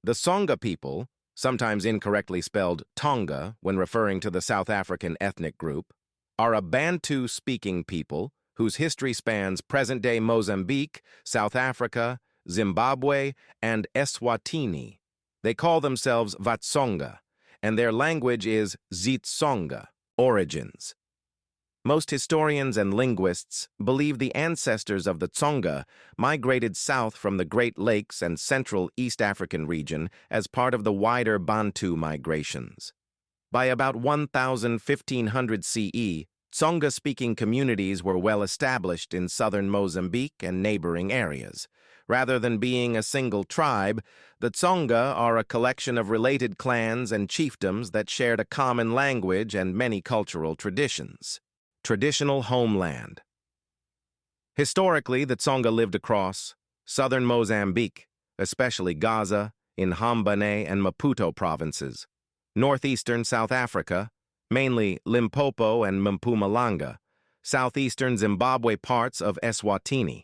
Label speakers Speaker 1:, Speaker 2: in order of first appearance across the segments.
Speaker 1: The Tsonga people, sometimes incorrectly spelled Tonga when referring to the South African ethnic group, are a Bantu-speaking people whose history spans present-day Mozambique, South Africa, Zimbabwe, and Eswatini. They call themselves Vatsonga, and their language is Tsonga, origins. Most historians and linguists believe the ancestors of the Tsonga migrated south from the Great Lakes and Central East African region as part of the wider Bantu migrations. By about 1500 CE, Tsonga-speaking communities were well established in southern Mozambique and neighboring areas. Rather than being a single tribe, the Tsonga are a collection of related clans and chiefdoms that shared a common language and many cultural traditions. Traditional homeland. Historically, the Tsonga lived across southern Mozambique, especially Gaza, Inhambane and Maputo provinces, northeastern South Africa, mainly Limpopo and Mpumalanga, southeastern Zimbabwe, parts of Eswatini.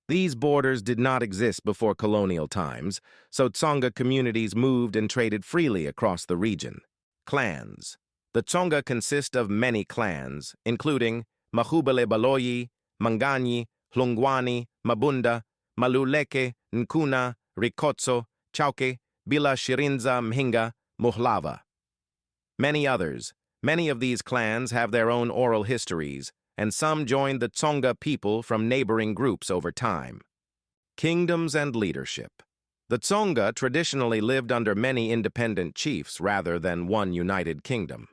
Speaker 1: These borders did not exist before colonial times, so Tsonga communities moved and traded freely across the region. Clans. The Tsonga consist of many clans, including Mahubele Baloyi, Manganyi, Hlungwani, Mabunda, Maluleke, Nkuna, Rikotso, Chauke, Bila Shirinza Mhinga, Muhlava. Many others. Many of these clans have their own oral histories, and some joined the Tsonga people from neighboring groups over time. Kingdoms and leadership. The Tsonga traditionally lived under many independent chiefs rather than one united kingdom.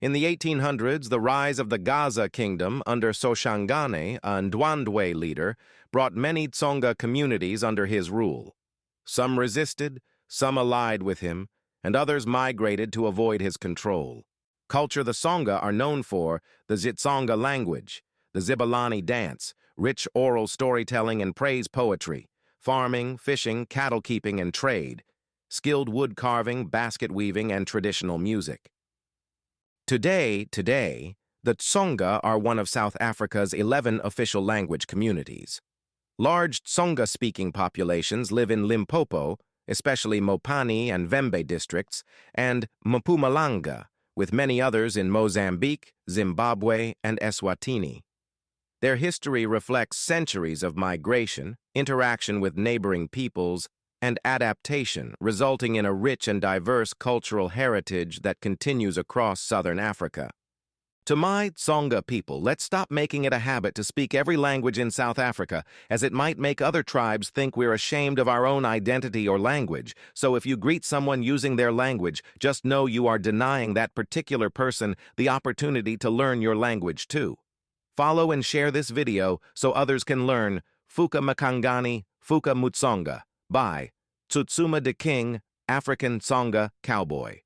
Speaker 1: In the 1800s, the rise of the Gaza kingdom under Soshangane, a Ndwandwe leader, brought many Tsonga communities under his rule. Some resisted, some allied with him, and others migrated to avoid his control. Culture. The Tsonga are known for the Tsonga language, the Zibalani dance, rich oral storytelling and praise poetry, farming, fishing, cattle keeping, and trade, skilled wood carving, basket weaving, and traditional music. Today, the Tsonga are one of South Africa's 11 official language communities. Large Tsonga-speaking populations live in Limpopo, especially Mopani and Vembe districts, and Mpumalanga, with many others in Mozambique, Zimbabwe, and Eswatini. Their history reflects centuries of migration, interaction with neighboring peoples, and adaptation, resulting in a rich and diverse cultural heritage that continues across southern Africa. To my Tsonga people, let's stop making it a habit to speak every language in South Africa, as it might make other tribes think we're ashamed of our own identity or language. So if you greet someone using their language, just know you are denying that particular person the opportunity to learn your language too. Follow and share this video so others can learn Fuka Makangani, Fuka Mutsonga by Tsutsuma de King, African Tsonga Cowboy.